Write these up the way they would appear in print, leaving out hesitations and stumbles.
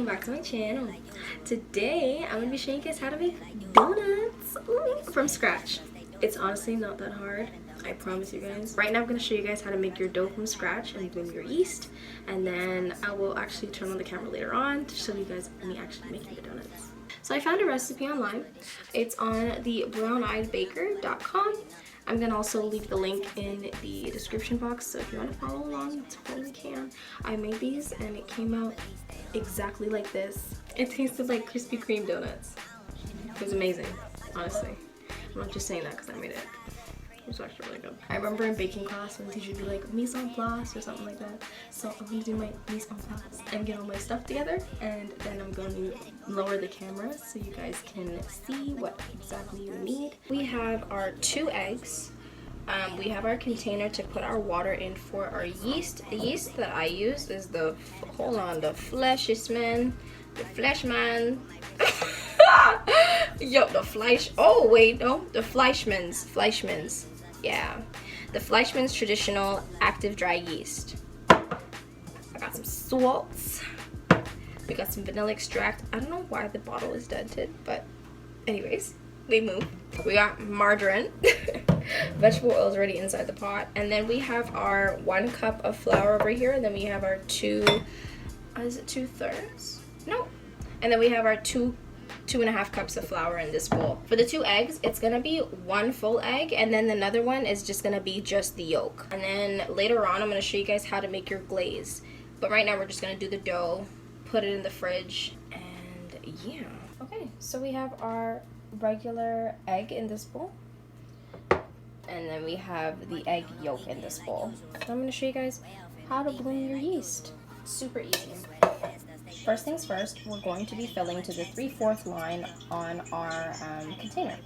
back to my channel. Today I'm gonna be showing you guys how to make donuts from scratch. It's honestly not that hard, I promise you guys. Right now I'm gonna show you guys how to make your dough from scratch and blend your yeast, and then I will actually turn on the camera later on to show you guys me actually making the donuts. So I found a recipe online. It's on the browneyedbaker.com. I'm gonna also leave the link in the description box, so if you want to follow along, you totally can. I made these and it came out exactly like this. It tasted like Krispy Kreme donuts. It was amazing, honestly. I'm not just saying that because I made it. It was actually really good. I remember in baking class when the teacher would be like, mise en place or something like that. So I'm going to do my mise en place and get all my stuff together, and then I'm going to lower the camera so you guys can see what exactly you need. We have our 2 eggs. We have our container to put our water in for our yeast. The yeast that I use is the, hold on, the Fleshman. Yo, the Fleisch, oh wait, no, the Fleischmann's. Yeah, the Fleischmann's traditional active dry yeast. I got some salts. We got some vanilla extract. I don't know why the bottle is dented, but anyways, we move. We got margarine. Vegetable oil is already inside the pot. And then we have our 1 cup of flour over here. And then we have our 2, is it 2/3? No. And then we have our 2.5 cups of flour in this bowl. For the 2 eggs, it's gonna be 1 full egg, and then another one is just gonna be just the yolk. And then later on, I'm gonna show you guys how to make your glaze. But right now, we're just gonna do the dough, put it in the fridge, and yeah. Okay, so we have our regular egg in this bowl. And then we have the egg yolk in this bowl. So I'm gonna show you guys how to bloom your yeast. Super easy. First things first, we're going to be filling to the 3/4 line on our container.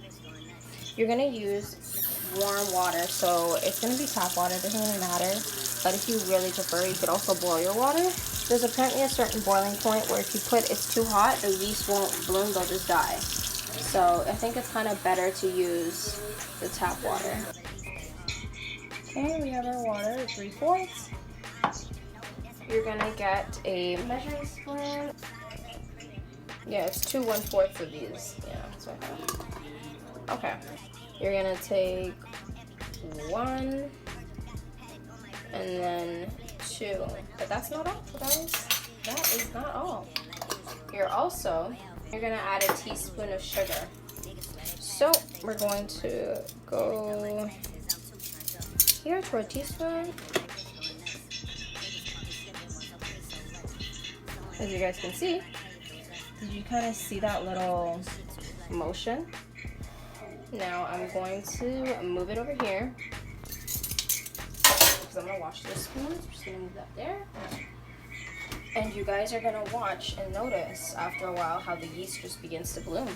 You're gonna use warm water, so it's gonna be tap water, doesn't really matter. But if you really prefer, you could also boil your water. There's apparently a certain boiling point where if you put it's too hot, the yeast won't bloom, they'll just die. So I think it's kind of better to use the tap water. Okay, we have our water, 3/4. You're gonna get a measuring spoon. Yeah, it's 2 1/4 of these. Yeah, that's what I have. Okay. You're gonna take 1 and then 2. But that's not all, guys. That is not all. You're gonna add a teaspoon of sugar. So we're going to go here to a teaspoon. As you guys can see, did you kind of see that little motion? Now I'm going to move it over here because I'm going to wash this spoon. So I'm just going to move that there. And you guys are going to watch and notice after a while how the yeast just begins to bloom.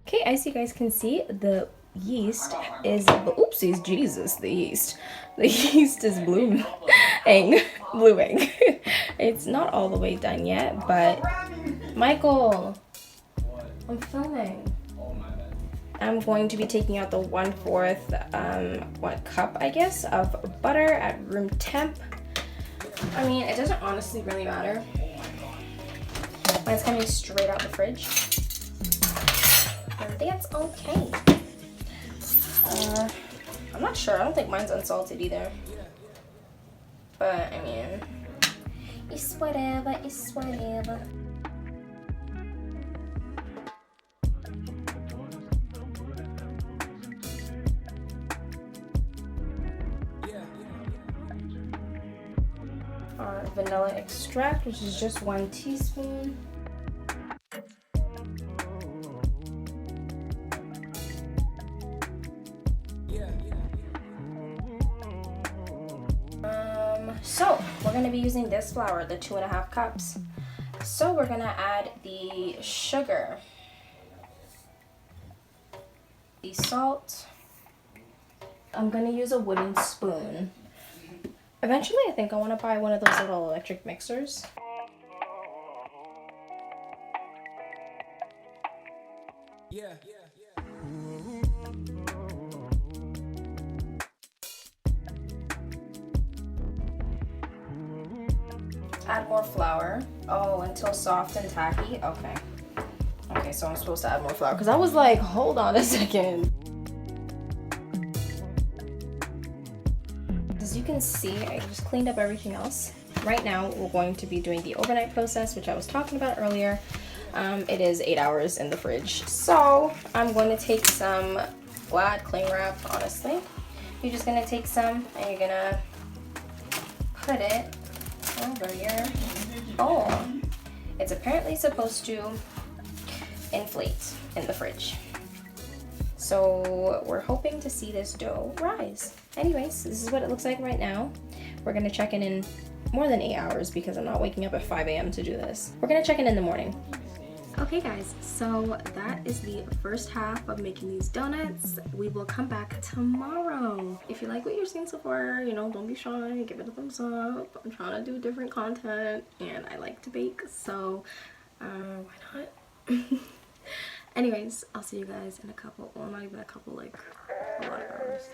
Okay, as you guys can see, the yeast is, oopsies, Jesus, the yeast is blooming. It's not all the way done yet, but Michael, I'm filming. I'm going to be taking out the 1/4 1 cup, I guess, of butter at room temp. I mean, it doesn't honestly really matter, but it's coming straight out the fridge. And that's okay. I'm not sure. I don't think mine's unsalted either. But, I mean, it's whatever, it's whatever. Our vanilla extract, which is just 1 teaspoon. So we're going to be using this flour, the 2.5 cups. So we're going to add the sugar, the salt. I'm going to use a wooden spoon. Eventually, I think I want to buy one of those little electric mixers. Yeah. Add more flour. Oh, until soft and tacky. Okay. Okay, so I'm supposed to add more flour because I was like, hold on a second. As you can see, I just cleaned up everything else. Right now, we're going to be doing the overnight process, which I was talking about earlier. It is 8 hours in the fridge. So I'm going to take some Glad cling wrap, honestly. You're just gonna take some and you're gonna put it over here. Oh, it's apparently supposed to inflate in the fridge. So we're hoping to see this dough rise. Anyways, this is what it looks like right now. We're gonna check in more than 8 hours because I'm not waking up at 5 a.m. to do this. We're gonna check in the morning. Okay guys, so that is the first half of making these donuts. We will come back tomorrow. If you like what you're seeing so far, you know, don't be shy, give it a thumbs up. I'm trying to do different content and I like to bake, so why not? Anyways, I'll see you guys in a couple, well not even a couple, like a lot of hours.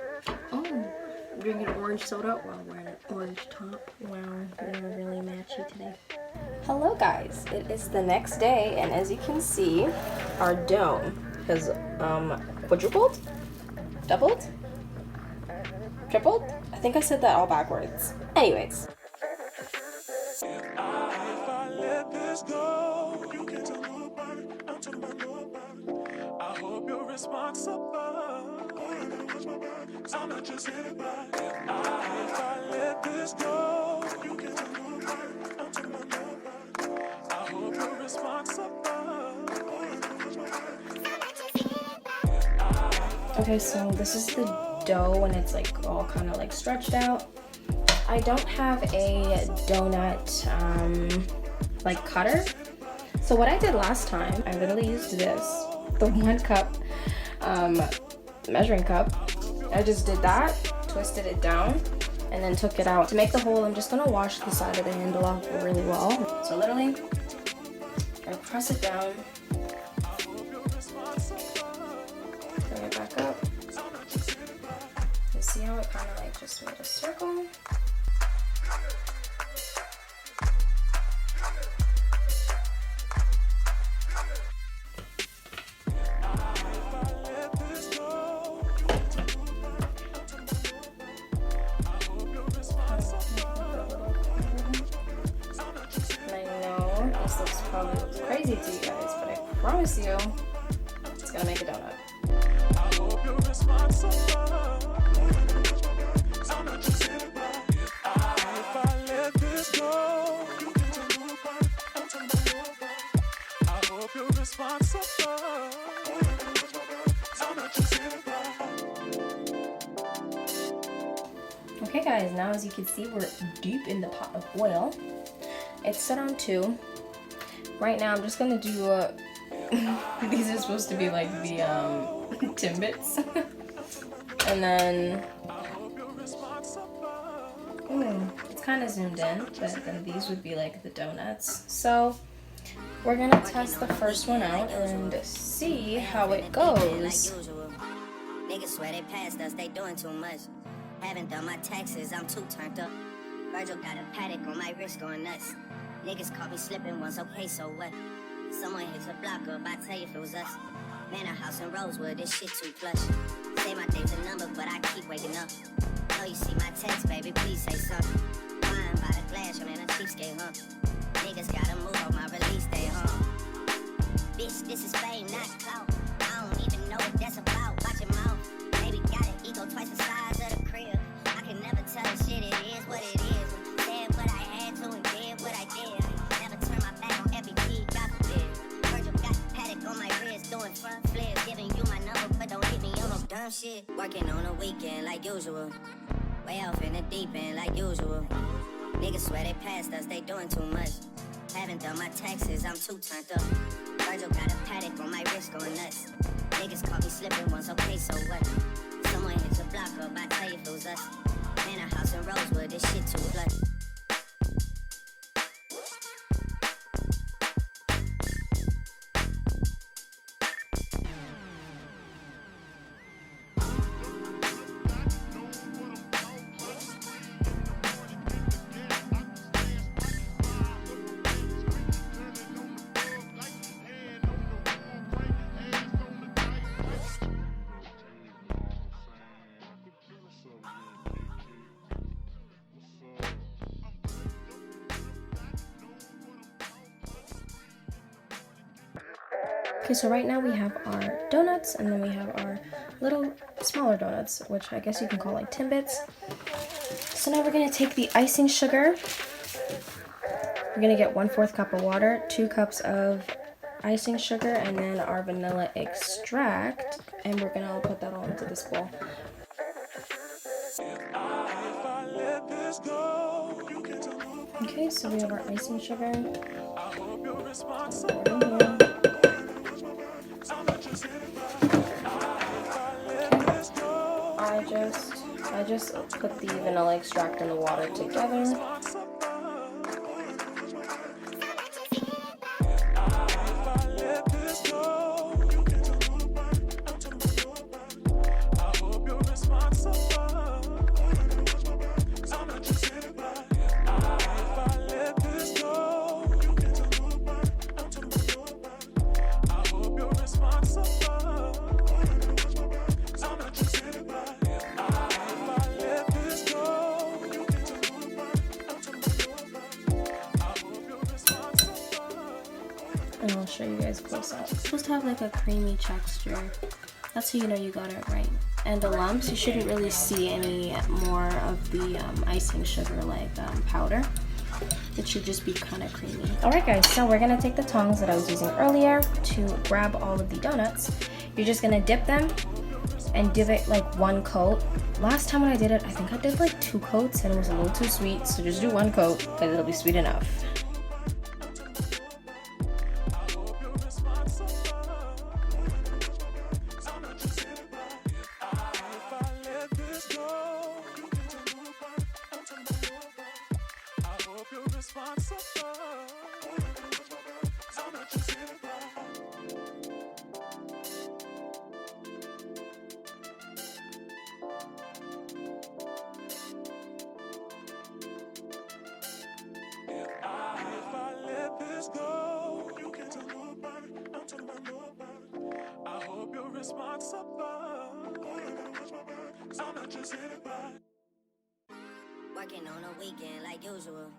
Oh, drinking orange soda while wearing an orange top. Wow, we're really matchy today. Hello guys, it is the next day and as you can see, our dough has quadrupled? Doubled? Tripled? I think I said that all backwards. Anyways. I hope you're responsible. I'm not just anybody. If I let this go, you can tell nobody. I'm talking about nobody. I hope you're responsible. Okay, so this is the dough and it's like all kind of like stretched out. I don't have a donut like cutter. So what I did last time, I literally used this, the 1 cup measuring cup. I just did that, twisted it down, and then took it out. To make the hole, I'm just gonna wash the side of the handle off really well. So literally, I press it down, bring it back up. You see how it kind of like just made a circle? Probably looks crazy to you guys, but I promise you it's gonna make a donut. I hope you're responsible. I'm not just anybody. If I let this go, you can tell nobody. I'm talking about nobody. I hope you're responsible. I'm not just anybody. Okay guys, now as you can see, we're deep in the pot of oil. It's set on 2. Right now I'm just gonna do these are supposed to be like the Timbits. And then it's kind of zoomed in, but then these would be like the donuts. So we're gonna test the first one out and see how it goes. Niggas swear they passed us, they doing too much. Haven't done my taxes, I'm too turned up. Virgil got a paddock on my wrist going nuts. Niggas caught me slipping once, okay, so what? Someone hit your block up, I tell you if it was us. Man, a house in Rosewood, this shit too plush. Say my date's a number, but I keep waking up. Know you see my text, baby, please say something. Wine by the glass, I'm in a cheapskate, huh? Niggas gotta move on my release day, huh? Bitch, this is fame, not clout. I don't even know what that's about, watch your mouth. Baby got an ego twice the size of the crib. I can never tell the shit, it is what it is. Said what I had to and did what I did. Never turn my back on every key, God forbid. Virgil got the paddock on my wrist, doing front flips. Giving you my number, but don't hit me on no dumb shit. Working on a weekend like usual. Way off in the deep end like usual. Niggas swear they passed us, they doing too much. Haven't done my taxes, I'm too turned up. Virgil got a paddock on my wrist going nuts. Niggas caught me slipping once, okay, so what? Someone hit your block up, I tell you if it was us. Man, a house in Rosewood, this shit too blood. Okay, so right now we have our donuts, and then we have our little smaller donuts, which I guess you can call like Timbits. So now we're gonna take the icing sugar. We're gonna get 1/4 cup of water, 2 cups of icing sugar, and then our vanilla extract, and we're gonna put that all into this bowl. Okay, so we have our icing sugar. I just put the vanilla extract and the water together. And I'll show you guys close up. It's supposed to have like a creamy texture. That's how you know you got it right. And the lumps, you shouldn't really see any more of the icing sugar like powder. It should just be kind of creamy. Alright guys, so we're gonna take the tongs that I was using earlier to grab all of the donuts. You're just gonna dip them and give it like 1 coat. Last time when I did it, I think I did like 2 coats and it was a little too sweet, so just do 1 coat because it'll be sweet enough. Working on a weekend like usual.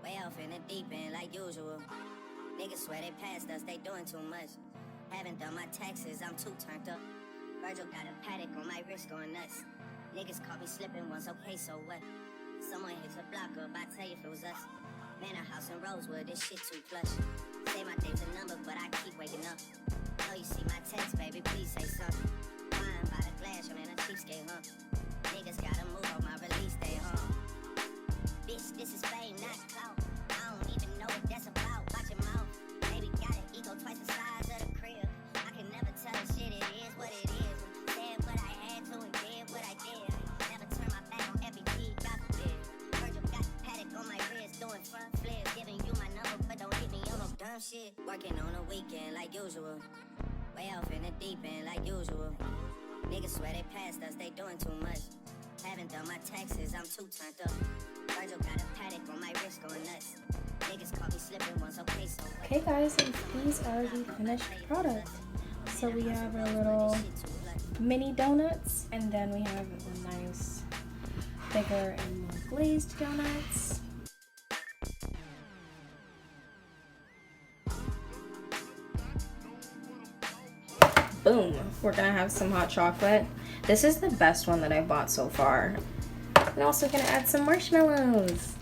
Way off in the deep end like usual. Niggas swear they passed us, they doing too much. Haven't done my taxes, I'm too turned up. Virgil got a paddock on my wrist going nuts. Niggas caught me slipping once, okay, so what? Someone hits a block up, I tell you if it was us. Man, a house in Rosewood, this shit too plush. Say my day's a number, but I keep waking up. Know you see my text, baby, please say something. Wine by the glass, I'm in a cheapskate, huh? Niggas gotta move on my release day, huh? Bitch, this is fame, not clout. I don't even know what that's about. Watch your mouth. Baby got an ego twice the size of the crib. I can never tell the shit, it is what it is. Said what I had to and did what I did. Never turn my back on every G, God forbid. Virgil got paddock on my wrist, doing front flips. Giving you my number, but don't hit me on no dumb shit. Working on a weekend like usual. Way off in the deep end like usual. Niggas swear they passed us, they doing too much. Haven't done my taxes, I'm too turned up. Virgil got a paddock on my wrist going nuts. Niggas caught me slipping once, okay, so what? Okay guys, and these are the finished product. So we have our little mini donuts, and then we have the nice bigger and more glazed donuts. Boom, we're gonna have some hot chocolate. This is the best one that I bought so far. I'm also gonna add some marshmallows.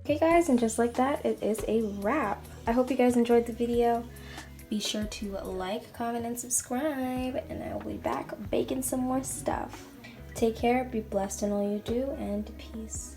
Okay guys, and just like that, it is a wrap. I hope you guys enjoyed the video. Be sure to like, comment, and subscribe, and I will be back baking some more stuff. Take care, be blessed in all you do, and peace.